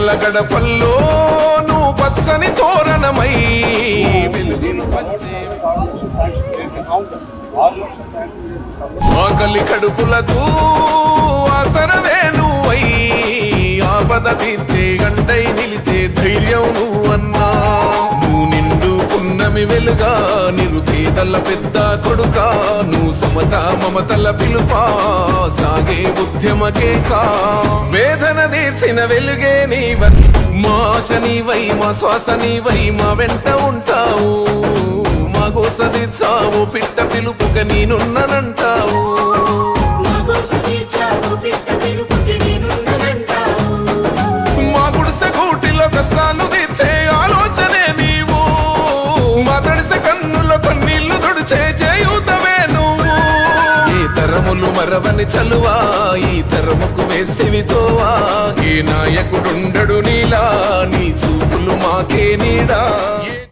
గుండెల గడపల్లో నువ్వు పచ్చని తోరణమై వెలుగును పంచే ఆకలి కడుపులకు ఆసరవే నువ్వై ఆపద తీర్చే గంటై నిలిచే ధైర్యం నువ్వన్నా. నువ్వు నిండు పున్నమి వెలుగా నిరుపేదల పెద్ద కొడుక నువ్వు సమత మమతల పిలుపా సాగే ఉద్యమకేకా వేదన తీర్చిన వెలుగే నీవన్ మా ఆశ నీవై మా శ్వాస నీవై మా వెంట ఉంటావు మా గోస తీర్చావు పిట్ట పిలుపుక నేనున్నానంటావు. మా గుడిసె గూటిలో కష్టాలు తీర్చే ఆలోచనే నీవు మా తడిసె కన్నులో కన్నీళ్లు తుడిచే చేయూతవే నువ్వు. ఏ తరములు మరవని చలువా ఈ తరముకు వేస్తేవి తోవా ఏ నాయకుడుండడు నీలా నీ చూపులు మాకే నీడా.